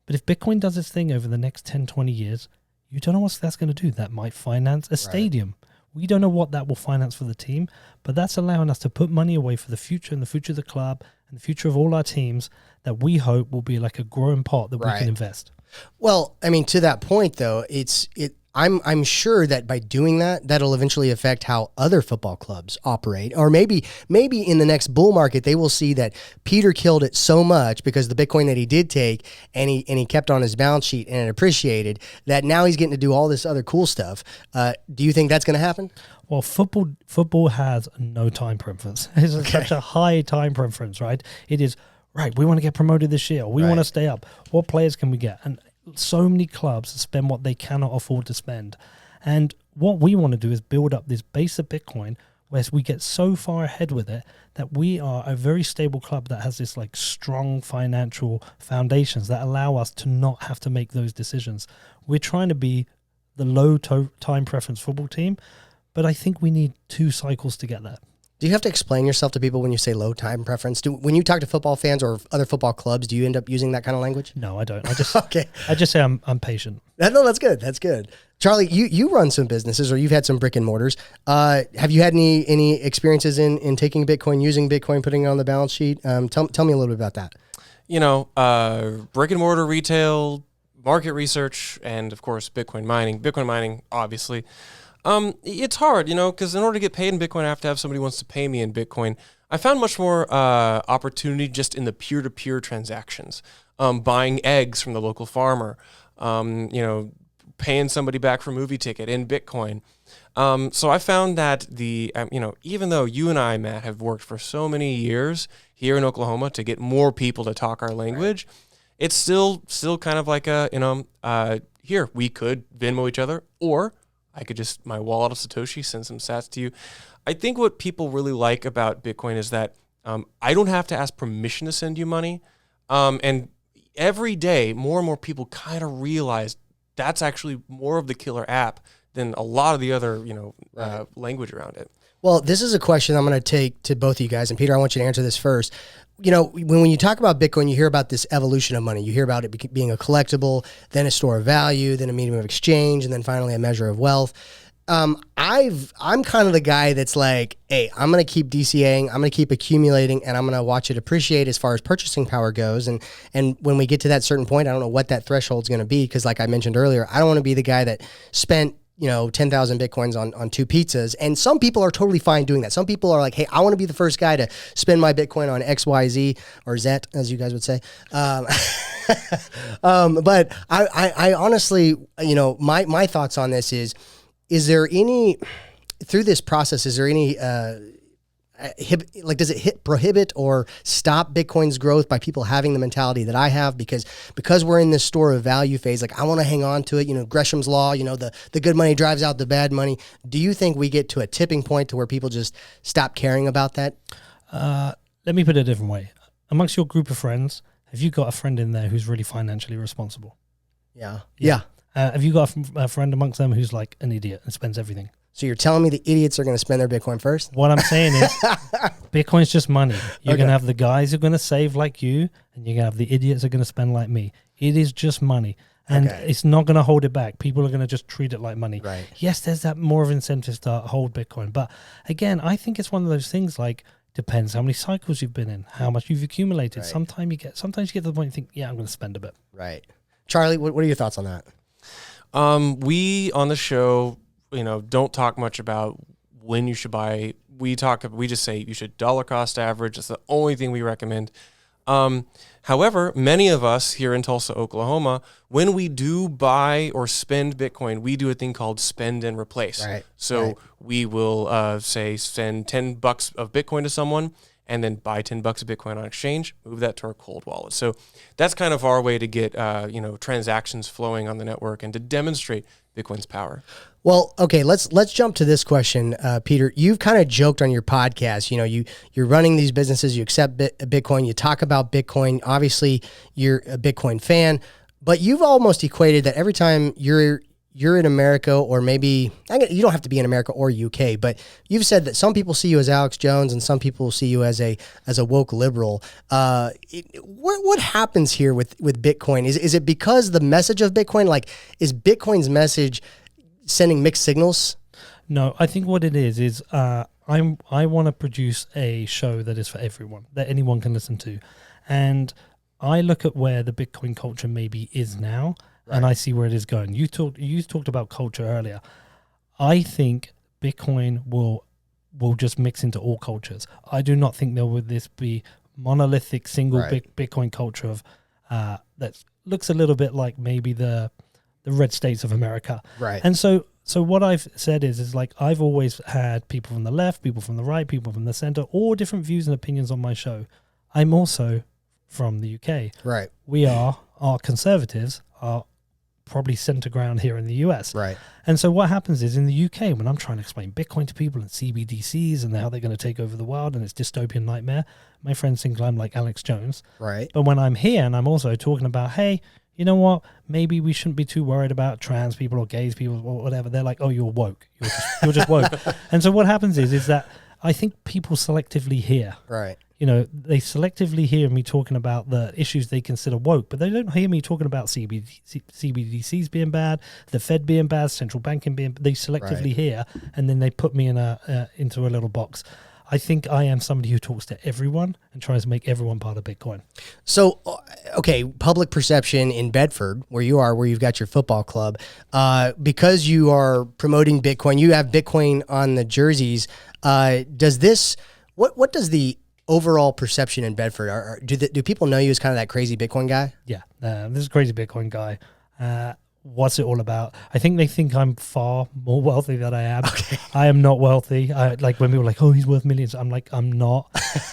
But if Bitcoin does its thing over the next 10, 20 years, you don't know what that's going to do. That might finance a stadium. We don't know what that will finance for the team, but that's allowing us to put money away for the future and the future of the club and the future of all our teams that we hope will be like a growing pot that we can invest. Well, I mean, to that point though, I'm sure that by doing that, that'll eventually affect how other football clubs operate. Or maybe in the next bull market, they will see that Peter killed it so much because the Bitcoin that he did take and he kept on his balance sheet and it appreciated, that now he's getting to do all this other cool stuff. Do you think that's going to happen? Well, football has no time preference. It's such a high time preference, right? It is, right, we want to get promoted this year. We want to stay up. What players can we get? And so many clubs spend what they cannot afford to spend. And what we want to do is build up this base of Bitcoin where we get so far ahead with it that we are a very stable club that has this like strong financial foundations that allow us to not have to make those decisions. We're trying to be the low time preference football team, but I think we need 2 cycles to get there. Do you have to explain yourself to people when you say low time preference? When you talk to football fans or other football clubs, do you end up using that kind of language? No, I don't. I just say I'm patient. No, that's good. That's good. Charlie, you run some businesses, or you've had some brick and mortars. Have you had any experiences in taking Bitcoin, using Bitcoin, putting it on the balance sheet? Tell me a little bit about that. Brick and mortar retail, market research, and of course, Bitcoin mining. Bitcoin mining, obviously. It's hard, because in order to get paid in Bitcoin, I have to have somebody who wants to pay me in Bitcoin. I found much more opportunity just in the peer-to-peer transactions, buying eggs from the local farmer, paying somebody back for a movie ticket in Bitcoin. So I found that even though you and I, Matt, have worked for so many years here in Oklahoma to get more people to talk our language, it's still kind of like here, we could Venmo each other, or I could just, my wallet of Satoshi, send some sats to you. I think what people really like about Bitcoin is that I don't have to ask permission to send you money. And every day, more and more people kind of realize that's actually more of the killer app than a lot of the other, language around it. Well, this is a question I'm going to take to both of you guys. And Peter, I want you to answer this first. When you talk about Bitcoin, you hear about this evolution of money. You hear about it being a collectible, then a store of value, then a medium of exchange, and then finally a measure of wealth. I'm kind of the guy that's like, hey, I'm going to keep DCAing, I'm going to keep accumulating, and I'm going to watch it appreciate as far as purchasing power goes. And when we get to that certain point, I don't know what that threshold is going to be, because like I mentioned earlier, I don't want to be the guy that spent 10,000 Bitcoins on 2 pizzas. And some people are totally fine doing that. Some people are like, hey, I want to be the first guy to spend my Bitcoin on XYZ, or Z, as you guys would say. But I honestly, my thoughts on this is there any, through this process, is there any, does it prohibit or stop Bitcoin's growth by people having the mentality that I have? Because we're in this store of value phase, like I want to hang on to it, Gresham's law, the good money drives out the bad money. Do you think we get to a tipping point to where people just stop caring about that? Let me put it a different way. Amongst your group of friends, have you got a friend in there who's really financially responsible? Yeah. Have you got a friend amongst them who's like an idiot and spends everything? So you're telling me the idiots are going to spend their Bitcoin first? What I'm saying is Bitcoin's just money. You're going to have the guys who are going to save like you, and you're going to have the idiots who are going to spend like me. It is just money. And it's not going to hold it back. People are going to just treat it like money. Right. Yes, there's that more of incentives to hold Bitcoin. But again, I think it's one of those things like, depends how many cycles you've been in, how much you've accumulated. Right. Sometimes you get to the point and think, yeah, I'm going to spend a bit. Right. Charlie, what are your thoughts on that? We on the show, don't talk much about when you should buy. We just say you should dollar cost average. That's the only thing we recommend. However, many of us here in Tulsa, Oklahoma, when we do buy or spend Bitcoin, we do a thing called spend and replace. Right. So we will say send $10 of Bitcoin to someone, and then buy $10 of Bitcoin on exchange, move that to our cold wallet. So that's kind of our way to get transactions flowing on the network and to demonstrate Bitcoin's power. Well, okay, let's jump to this question, Peter. You've kind of joked on your podcast. You're running these businesses. You accept Bitcoin. You talk about Bitcoin. Obviously, you're a Bitcoin fan, but you've almost equated that every time you're in America, or maybe you don't have to be in America or UK, but you've said that some people see you as Alex Jones and some people see you as a woke liberal. What happens here with Bitcoin? Is it because the message of Bitcoin, like, is Bitcoin's message sending mixed signals? No, I think what it is I want to produce a show that is for everyone, that anyone can listen to, and I look at where the Bitcoin culture maybe is now. Right. And I see where it is going. You talked about culture earlier. I think Bitcoin will just mix into all cultures. I do not think there would this be monolithic single Bitcoin culture of that looks a little bit like maybe the red states of America. Right. And so what I've said is like I've always had people from the left, people from the right, people from the center, all different views and opinions on my show. I'm also from the UK. Right. Our conservatives are probably center ground here in the US. Right. And so what happens is in the UK, when I'm trying to explain Bitcoin to people and CBDCs and how they're going to take over the world and it's dystopian nightmare, my friends think I'm like Alex Jones. Right. But when I'm here and I'm also talking about, hey, you know what? Maybe we shouldn't be too worried about trans people or gays people or whatever. They're like, oh, you're woke. You're just woke. And so what happens is that I think people selectively hear. Right. They selectively hear me talking about the issues they consider woke, but they don't hear me talking about CBDCs being bad, the Fed being bad, central banking being. They selectively hear, and then they put me in into a little box. I think I am somebody who talks to everyone and tries to make everyone part of Bitcoin. So, okay, public perception in Bedford, where you've got your football club, because you are promoting Bitcoin, you have Bitcoin on the jerseys. What does the overall perception in Bedford? Do people know you as kind of that crazy Bitcoin guy? Yeah, this is a crazy Bitcoin guy. What's it all about? I think they think I'm far more wealthy than I am. Okay. I am not wealthy. Like when people are like, oh, he's worth millions. I'm like, I'm not.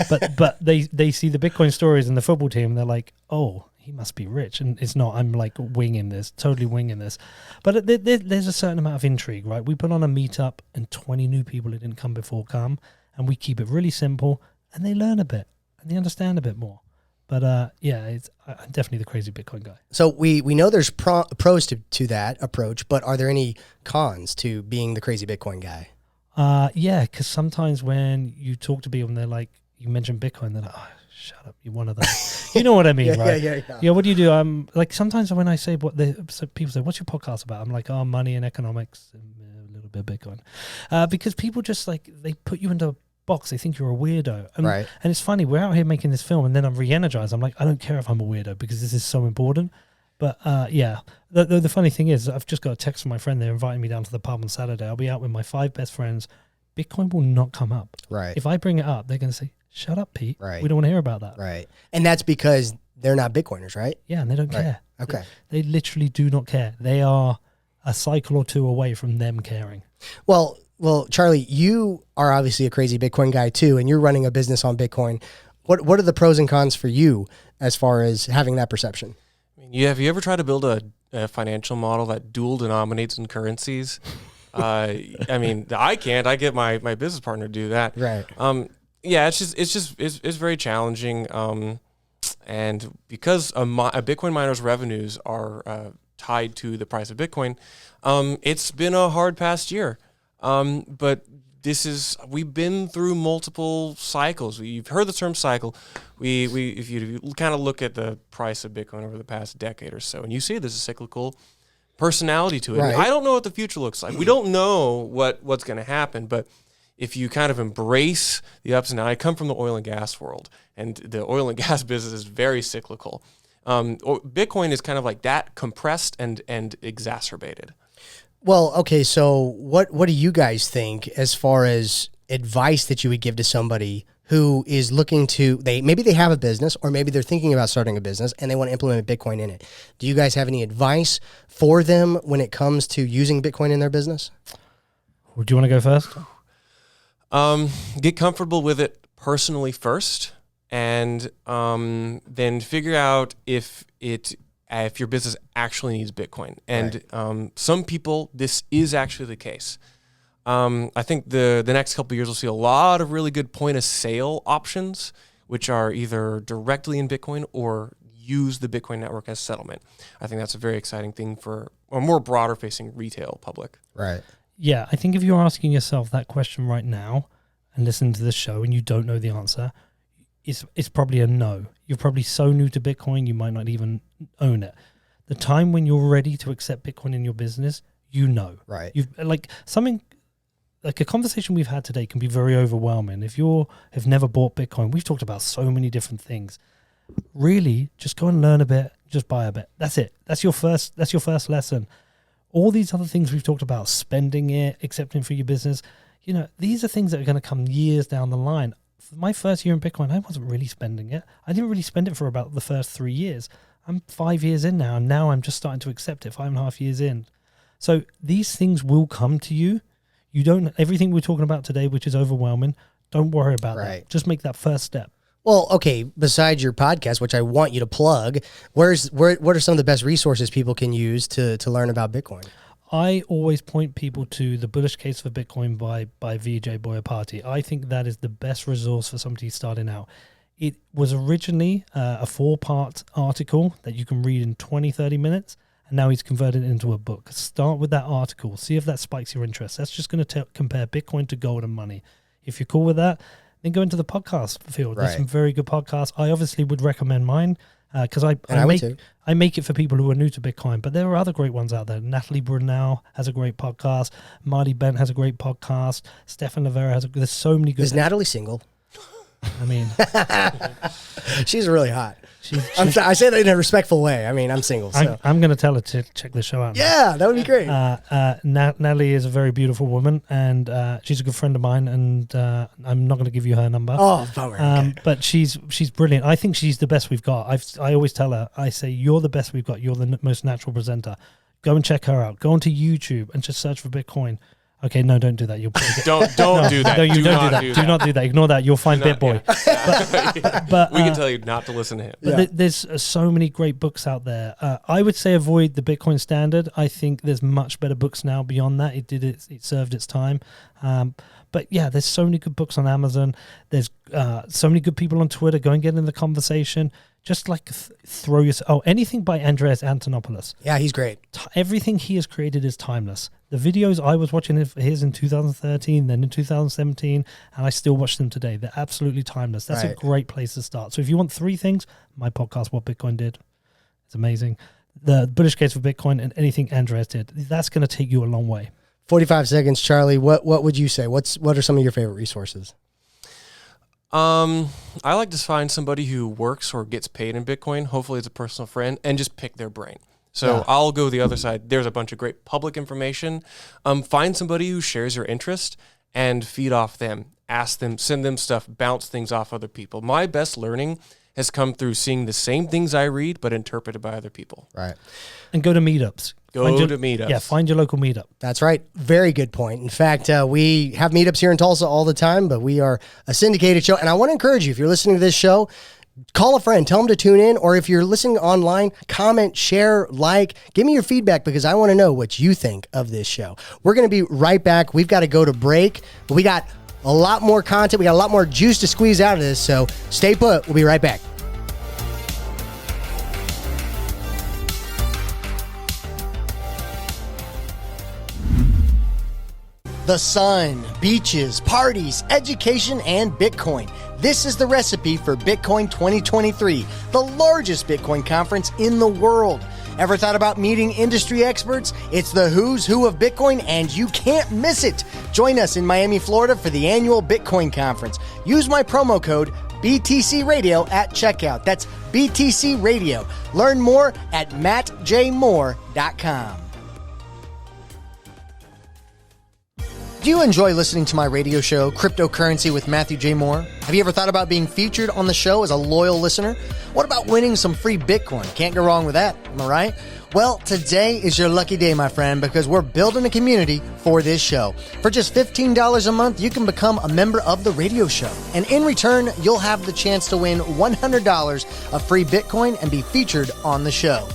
but they see the Bitcoin stories and the football team and they're like, oh, he must be rich. And it's not. I'm like totally winging this. But there's a certain amount of intrigue, right? We put on a meetup and 20 new people who didn't come before come. And we keep it really simple. and they learn a bit and they understand a bit more. But I'm definitely the crazy Bitcoin guy. So we know there's pros to that approach, but are there any cons to being the crazy Bitcoin guy? Because sometimes when you talk to people and they're like, you mention Bitcoin, they're like, oh, shut up, you're one of them. You know what I mean, right? Yeah, what do you do? I'm like, sometimes when I say so people say, what's your podcast about? I'm like, oh, money and economics and a little bit of Bitcoin. Because people just like, they put you into a box. They think you're a weirdo. And it's funny, we're out here making this film and then I'm re-energized. I'm like, I don't care if I'm a weirdo because this is so important. But the funny thing is, I've just got a text from my friend. They're inviting me down to the pub on Saturday. I'll be out with my 5 best friends. Bitcoin will not come up. Right. If I bring it up, they're going to say, shut up, Pete. Right. We don't want to hear about that. Right. And that's because they're not Bitcoiners, right? Yeah, and they don't care. Okay. They literally do not care. They are a cycle or two away from them caring. Well, Charlie, you are obviously a crazy Bitcoin guy too, and you're running a business on Bitcoin. What are the pros and cons for you as far as having that perception? I mean, have you ever tried to build a financial model that dual denominates in currencies? I mean, I can't. I get my business partner to do that. Right. It's very challenging. And because a Bitcoin miner's revenues are tied to the price of Bitcoin, it's been a hard past year. But we've been through multiple cycles. You've heard the term cycle. If you kind of look at the price of Bitcoin over the past decade or so, and you see there's a cyclical personality to it. Right. I don't know what the future looks like. We don't know what's going to happen, but if you kind of embrace the ups and downs, I come from the oil and gas world, and the oil and gas business is very cyclical. Bitcoin is kind of like that, compressed and exacerbated. Well, okay, so what do you guys think as far as advice that you would give to somebody who is looking to, maybe they have a business or maybe they're thinking about starting a business and they want to implement Bitcoin in it. Do you guys have any advice for them when it comes to using Bitcoin in their business? Do you want to go first? Get comfortable with it personally first, and then figure out if your business actually needs Bitcoin. And some people, this is actually the case. I think the next couple of years we'll see a lot of really good point of sale options, which are either directly in Bitcoin or use the Bitcoin network as settlement. I think that's a very exciting thing for a more broader facing retail public. Right. Yeah, I think if you're asking yourself that question right now and listening to this show and you don't know the answer, it's probably a no. You're probably so new to Bitcoin, you might not even own it. The time when you're ready to accept Bitcoin in your business, you know. Right. You've like a conversation we've had today can be very overwhelming. If you have never bought Bitcoin, we've talked about so many different things. Really, just go and learn a bit, just buy a bit. That's it. That's your first lesson. All these other things we've talked about, spending it, accepting for your business, these are things that are going to come years down the line. For my first year in Bitcoin, I wasn't really spending it. I didn't really spend it for about the first 3 years. I'm 5 years in now, and now I'm just starting to accept it, 5.5 years in. So these things will come to you. Everything we're talking about today, which is overwhelming, don't worry about that. Just make that first step. Well, okay, besides your podcast, which I want you to plug, what are some of the best resources people can use to learn about Bitcoin? I always point people to The Bullish Case for Bitcoin by Vijay Boyapati. I think that is the best resource for somebody starting out. It was originally a 4-part article that you can read in 20, 30 minutes, and now he's converted it into a book. Start with that article. See if that spikes your interest. That's just going to compare Bitcoin to gold and money. If you're cool with that, then go into the podcast field. There's some very good podcasts. I obviously would recommend mine because I make it for people who are new to Bitcoin, but there are other great ones out there. Natalie Brunel has a great podcast. Marty Bent has a great podcast. Stefan Rivera there's so many good. Is Natalie single? I mean, she's really hot. I say that in a respectful way. I mean, I'm single. So. I'm going to tell her to check the show out. Yeah, that would be great. Natalie is a very beautiful woman, and she's a good friend of mine, and I'm not going to give you her number. Oh, bummer. Okay. But she's brilliant. I think she's the best we've got. I always tell her, I say, you're the best we've got. You're the most natural presenter. Go and check her out. Go onto YouTube and just search for Bitcoin. Okay, no, don't do that. You'll probably get, Don't do that. no, you do don't not do that. Do not do that. Ignore that. You'll find BitBoy. But we can tell you not to listen to him. But there's so many great books out there. I would say avoid the Bitcoin Standard. I think there's much better books now beyond that. It served its time. But yeah, there's so many good books on Amazon. There's so many good people on Twitter. Go and get in the conversation. Just like throw yourself. Oh, anything by Andreas Antonopoulos. Yeah, he's great. Everything he has created is timeless. The videos I was watching his in 2013, then in 2017, and I still watch them today. They're absolutely timeless. That's a great place to start. So if you want three things, my podcast, What Bitcoin Did, it's amazing. The Bullish Case for Bitcoin and anything Andreas did, that's going to take you a long way. 45 seconds, Charlie. What would you say? What are some of your favorite resources? I like to find somebody who works or gets paid in Bitcoin. Hopefully it's a personal friend, and just pick their brain. So I'll go the other side. There's a bunch of great public information. Find somebody who shares your interest and feed off them. Ask them, send them stuff, bounce things off other people. My best learning has come through seeing the same things I read, but interpreted by other people. Right. And go to meetups. Go to meetups. Yeah, find your local meetup. That's right. Very good point. In fact, we have meetups here in Tulsa all the time, but we are a syndicated show. And I want to encourage you, if you're listening to this show, call a friend, tell them to tune in, or if you're listening online, comment, share, like, give me your feedback because I want to know what you think of this show. We're going to be right back. We've got to go to break, but we got a lot more content. We got a lot more juice to squeeze out of this, so stay put. We'll be right back. The sun, beaches, parties, education, and Bitcoin. This is the recipe for Bitcoin 2023, the largest Bitcoin conference in the world. Ever thought about meeting industry experts? It's the who's who of Bitcoin, and you can't miss it. Join us in Miami, Florida for the annual Bitcoin conference. Use my promo code BTC Radio at checkout. That's BTC Radio. Learn more at mattjmoore.com. Do you enjoy listening to my radio show, Cryptocurrency with Matthew J. Moore? Have you ever thought about being featured on the show as a loyal listener? What about winning some free Bitcoin? Can't go wrong with that, am I right? Well, today is your lucky day, my friend, because we're building a community for this show. For just $15 a month, you can become a member of the radio show. And in return, you'll have the chance to win $100 of free Bitcoin and be featured on the show.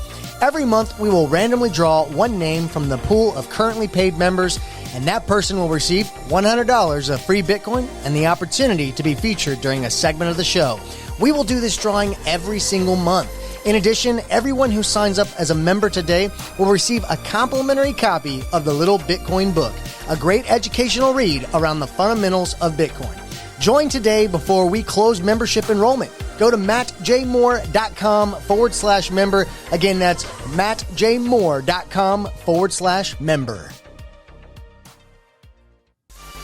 Every month, we will randomly draw one name from the pool of currently paid members, and that person will receive $100 of free Bitcoin and the opportunity to be featured during a segment of the show. We will do this drawing every single month. In addition, everyone who signs up as a member today will receive a complimentary copy of the Little Bitcoin Book, a great educational read around the fundamentals of Bitcoin. Join today before we close membership enrollment. Go to mattjmoore.com/member. Again, that's mattjmoore.com/member.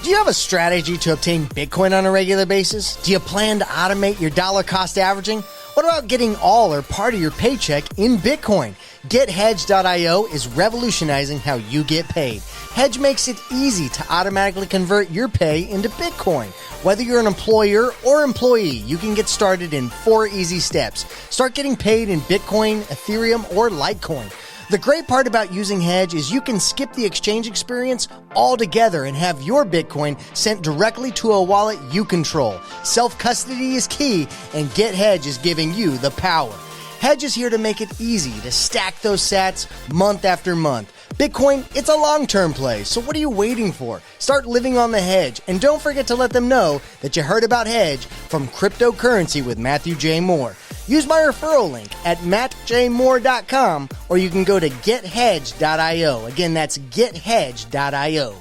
Do you have a strategy to obtain Bitcoin on a regular basis? Do you plan to automate your dollar cost averaging? What about getting all or part of your paycheck in Bitcoin? GetHedge.io is revolutionizing how you get paid. Hedge makes it easy to automatically convert your pay into Bitcoin. Whether you're an employer or employee, you can get started in 4 easy steps. Start getting paid in Bitcoin, Ethereum, or Litecoin. The great part about using Hedge is you can skip the exchange experience altogether and have your Bitcoin sent directly to a wallet you control. Self-custody is key, and GetHedge is giving you the power. Hedge is here to make it easy to stack those sats month after month. Bitcoin, it's a long-term play, so what are you waiting for? Start living on the Hedge, and don't forget to let them know that you heard about Hedge from Cryptocurrency with Matthew J. Moore. Use my referral link at mattjmoore.com, or you can go to gethedge.io. Again, that's gethedge.io.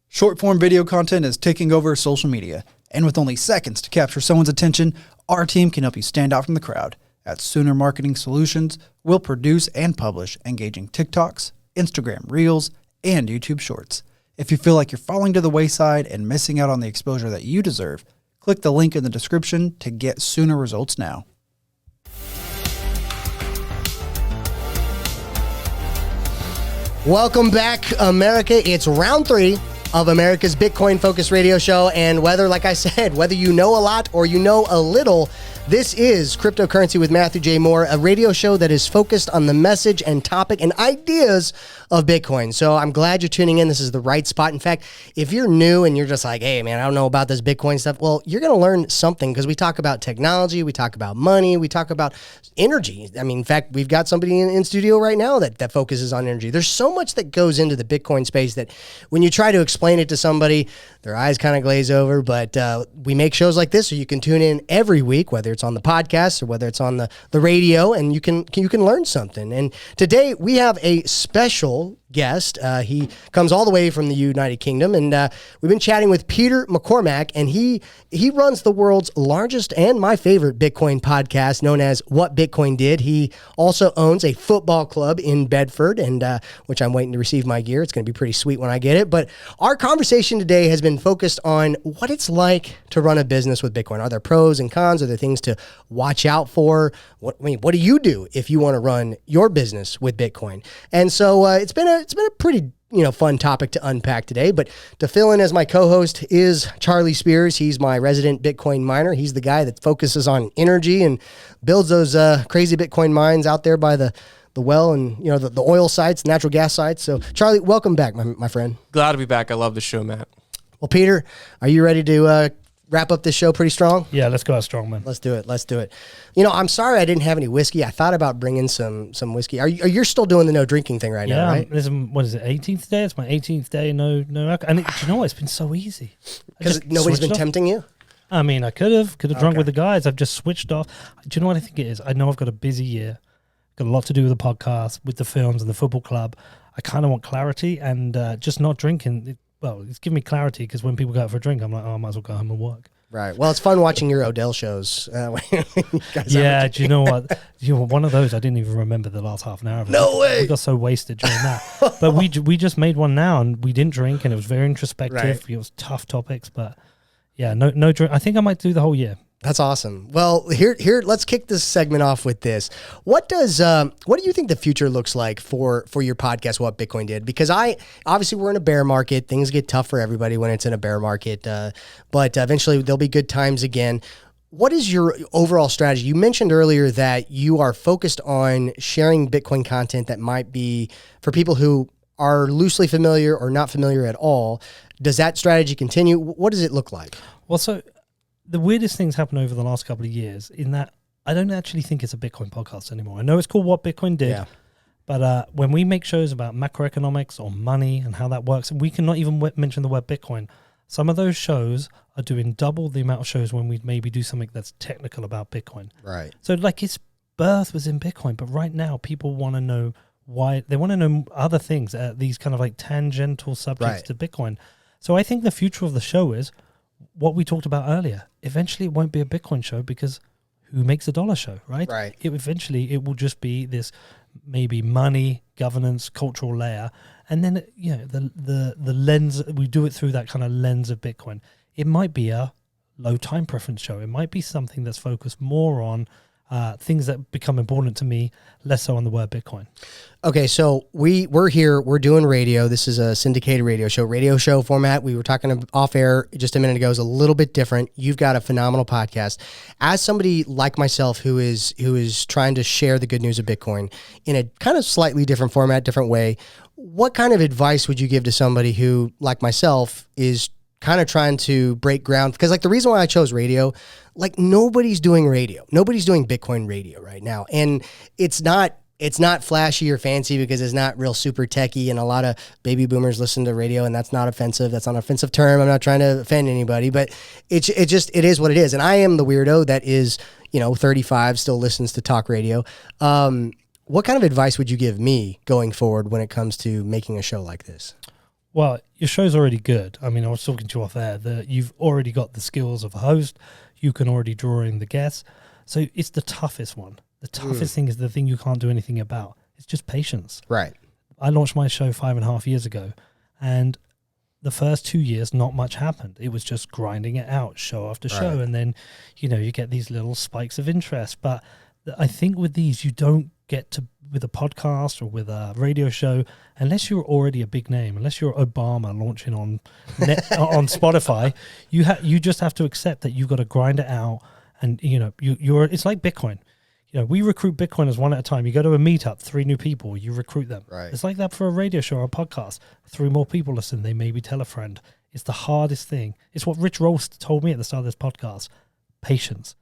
Short-form video content is taking over social media, and with only seconds to capture someone's attention, our team can help you stand out from the crowd. At Sooner Marketing Solutions, we'll produce and publish engaging TikToks, Instagram Reels, and YouTube Shorts. If you feel like you're falling to the wayside and missing out on the exposure that you deserve, click the link in the description to get Sooner results now. Welcome back, America. It's round 3 of America's Bitcoin-focused radio show, and whether, like I said, whether you know a lot or you know a little, This is Cryptocurrency with Matthew J. Moore, a radio show that is focused on the message and topic and ideas of Bitcoin. So I'm glad you're tuning in. This is the right spot. In fact, if you're new and you're just like, hey, man, I don't know about this Bitcoin stuff, well, you're going to learn something because we talk about technology, we talk about money, we talk about energy. I mean, in fact, we've got somebody in studio right now that focuses on energy. There's so much that goes into the Bitcoin space that when you try to explain it to somebody, their eyes kind of glaze over. But we make shows like this so you can tune in every week, whether it's on the podcast or whether it's on the radio, and you can learn something. And today we have a special guest. He comes all the way from the United Kingdom, and we've been chatting with Peter McCormack, and he runs the world's largest and my favorite Bitcoin podcast known as What Bitcoin Did. He also owns a football club in Bedford, and which I'm waiting to receive my gear. It's going to be pretty sweet when I get it. But our conversation today has been focused on what it's like to run a business with Bitcoin. Are there pros and cons? Are there things to watch out for? What do you do if you want to run your business with Bitcoin? And so it's been a pretty fun topic to unpack today. But to fill in as my co-host is Charlie Spears. He's my resident Bitcoin miner. He's the guy that focuses on energy and builds those crazy Bitcoin mines out there by the well and the oil sites, natural gas sites. So Charlie, welcome back, my friend. Glad to be back. I love the show, Matt. Well, Peter, are you ready to wrap up this show pretty strong? Yeah, let's go out strong, man. Let's do it. I'm sorry I didn't have any whiskey. I thought about bringing some whiskey. You're still doing the no drinking thing right now, right? This is, what is it, 18th day? It's my 18th day, no alcohol. And do you know what? It's been so easy. Because nobody's been tempting you? I mean, I could have drunk with the guys. I've just switched off. Do you know what I think it is? I know I've got a busy year. Got a lot to do with the podcast, with the films and the football club. I kind of want clarity, and just not drinking. It's giving me clarity because when people go out for a drink, I'm like, oh, I might as well go home and work. Right. Well, it's fun watching your Odell shows. Yeah. Do you know what? One of those I didn't even remember the last half an hour of it. No way. We got so wasted during that. But we just made one now, and we didn't drink, and it was very introspective. Right. It was tough topics, but yeah, no drink. I think I might do the whole year. That's awesome. Well, here, let's kick this segment off with this. What do you think the future looks like for your podcast, What Bitcoin Did? Because obviously we're in a bear market. Things get tough for everybody when it's in a bear market, but eventually there'll be good times again. What is your overall strategy? You mentioned earlier that you are focused on sharing Bitcoin content that might be for people who are loosely familiar or not familiar at all. Does that strategy continue? What does it look like? Well, so the weirdest things happen over the last couple of years in that I don't actually think it's a Bitcoin podcast anymore. I know it's called What Bitcoin Did, but when we make shows about macroeconomics or money and how that works, we cannot even mention the word Bitcoin. Some of those shows are doing double the amount of shows when we maybe do something that's technical about Bitcoin. Right. So like its birth was in Bitcoin, but right now people want to know why. They want to know other things, these kind of like tangential subjects to Bitcoin. So I think the future of the show is what we talked about earlier. Eventually it won't be a Bitcoin show because who makes a dollar show, right? Right. Eventually it will just be this maybe money, governance, cultural layer. And then, the lens, we do it through that kind of lens of Bitcoin. It might be a low time preference show. It might be something that's focused more on things that become important to me, less so on the word Bitcoin. Okay, so we're here, we're doing radio. This is a syndicated radio show format. We were talking off air just a minute ago. It's a little bit different. You've got a phenomenal podcast. As somebody like myself who is trying to share the good news of Bitcoin in a kind of slightly different format, different way, what kind of advice would you give to somebody who, like myself, is kind of trying to break ground? Because like the reason why I chose radio, like nobody's doing radio. Nobody's doing Bitcoin radio right now. And it's not flashy or fancy because it's not real super techy, and a lot of baby boomers listen to radio, and that's not offensive. That's not an offensive term. I'm not trying to offend anybody, but it is what it is. And I am the weirdo that is, 35, still listens to talk radio. What kind of advice would you give me going forward when it comes to making a show like this? Well, your show's already good. I mean, I was talking to you off air that you've already got the skills of a host. You can already draw in the guests. So it's the toughest one. The toughest thing is the thing you can't do anything about. It's just patience. Right. I launched my show 5.5 years ago, and the first 2 years, not much happened. It was just grinding it out, show after show. Right. And then, you get these little spikes of interest. But I think with these, you don't get to, with a podcast or with a radio show, unless you're already a big name, unless you're Obama launching on on Spotify, you just have to accept that you've got to grind it out And you're it's like Bitcoin. We recruit Bitcoiners one at a time. You go to a meetup, 3 new people, you recruit them. Right. It's like that for a radio show or a podcast. 3 more people listen, they maybe tell a friend. It's the hardest thing. It's what Rich Roll told me at the start of this podcast. Patience.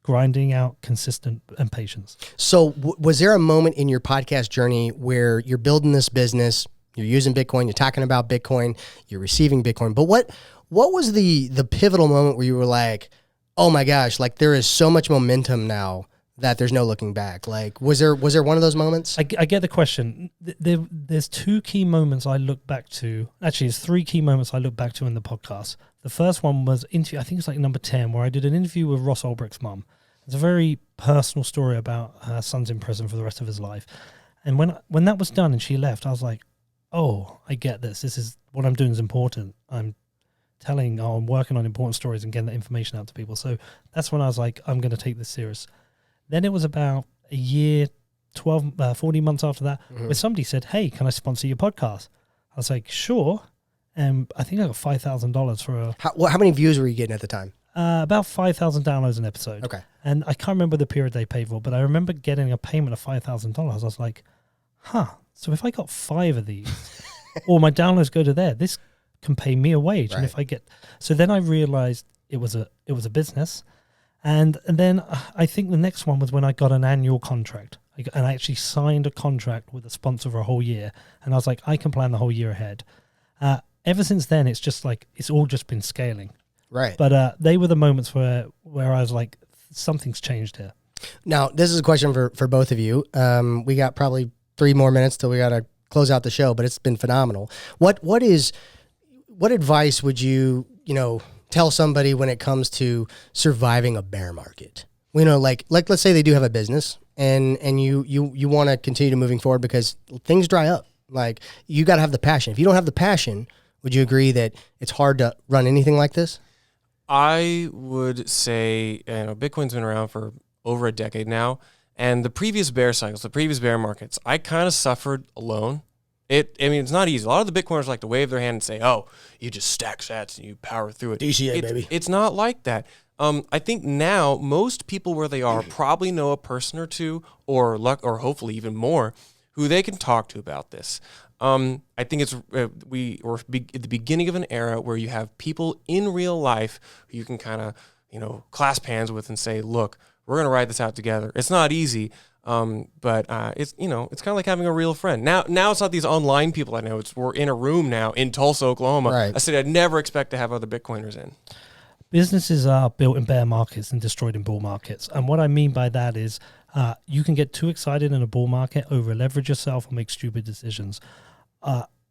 Grinding out consistent and patience. So was there a moment in your podcast journey where you're building this business, you're using Bitcoin, you're talking about Bitcoin, you're receiving Bitcoin, but what was the pivotal moment where you were like, oh my gosh, like there is so much momentum now that there's no looking back? Like, was there one of those moments? I get the question. There's 2 key moments I look back to. Actually, there's 3 key moments I look back to in the podcast. The first one was I think it's like number 10, where I did an interview with Ross Ulbricht's mum. It's a very personal story about her son's in prison for the rest of his life. And when that was done and she left, I was like, oh, I get this. This is what I'm doing is important. I'm working on important stories and getting that information out to people. So that's when I was like, I'm going to take this serious. Then it was about a year, 14 months after that, where somebody said, hey, can I sponsor your podcast? I was like, sure. And I think I got $5,000 for a... How many views were you getting at the time? About 5,000 downloads an episode. Okay. And I can't remember the period they paid for, but I remember getting a payment of $5,000. I was like, so if I got 5 of these, or my downloads go to there, this can pay me a wage. Right. And if I get... So then I realized it was a business. And then I think the next one was when I got an annual contract. And I actually signed a contract with a sponsor for a whole year. And I was like, I can plan the whole year ahead. Ever since then, it's just like, it's all just been scaling. Right. But they were the moments where I was like, something's changed here. Now, this is a question for both of you. We got probably 3 more minutes till we got to close out the show, but it's been phenomenal. What advice would you tell somebody when it comes to surviving a bear market? Like let's say they do have a business and you want to continue moving forward because things dry up. Like, you got to have the passion. If you don't have the passion, would you agree that it's hard to run anything like this? I would say, Bitcoin's been around for over a decade now, and the previous bear cycles, the previous bear markets, I kind of suffered alone. It's not easy. A lot of the Bitcoiners like to wave their hand and say, oh, you just stack sats and you power through it. DCA, baby. It's not like that. I think now most people where they are probably know a person or two, or hopefully even more, who they can talk to about this. I think it's we're at the beginning of an era where you have people in real life who you can kind of clasp hands with and say, look, we're going to ride this out together. It's not easy, but it's kind of like having a real friend. Now it's not these online people I know. We're in a room now in Tulsa, Oklahoma. Right. I said I'd never expect to have other Bitcoiners in. Businesses are built in bear markets and destroyed in bull markets. And what I mean by that is you can get too excited in a bull market, over leverage yourself, or make stupid decisions.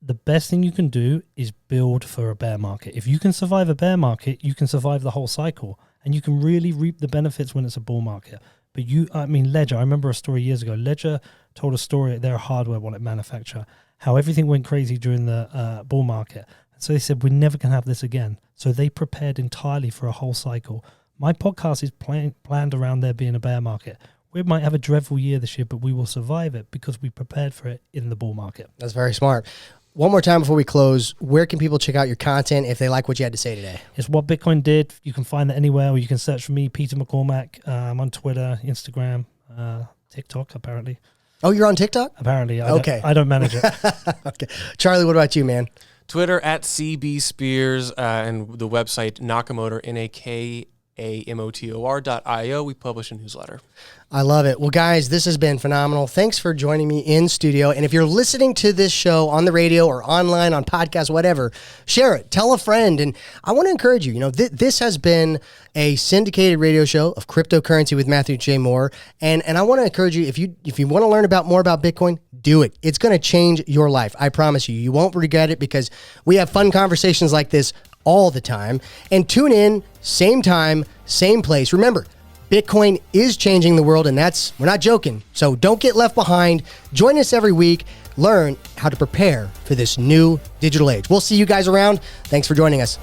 The best thing you can do is build for a bear market. If you can survive a bear market, you can survive the whole cycle, and you can really reap the benefits when it's a bull market. But Ledger, I remember a story years ago. Ledger told a story, they're a hardware wallet manufacturer, how everything went crazy during the bull market. So they said, we're never going to have this again. So they prepared entirely for a whole cycle. My podcast is planned around there being a bear market. We might have a dreadful year this year, but we will survive it because we prepared for it in the bull market. That's very smart. One more time before we close, where can people check out your content if they like what you had to say today? It's What Bitcoin Did. You can find that anywhere, or you can search for me, Peter McCormack. I'm on Twitter, Instagram, TikTok, apparently. Oh, you're on TikTok? Apparently. I don't manage it. Okay. Charlie, what about you, man? Twitter at CB Spears, and the website Nakamotor, NAKAMOTOR.io. We publish a newsletter. I love it. Well, guys, this has been phenomenal. Thanks for joining me in studio. And if you're listening to this show on the radio or online, on podcast, whatever, share it. Tell a friend. And I want to encourage you. This has been a syndicated radio show of cryptocurrency with Matthew J. Moore. And I want to encourage you, if you want to learn more about Bitcoin, do it. It's going to change your life. I promise you. You won't regret it, because we have fun conversations like this all the time. And tune in, same time, same place. Remember, Bitcoin is changing the world, and we're not joking. So don't get left behind. Join us every week. Learn how to prepare for this new digital age. We'll see you guys around. Thanks for joining us.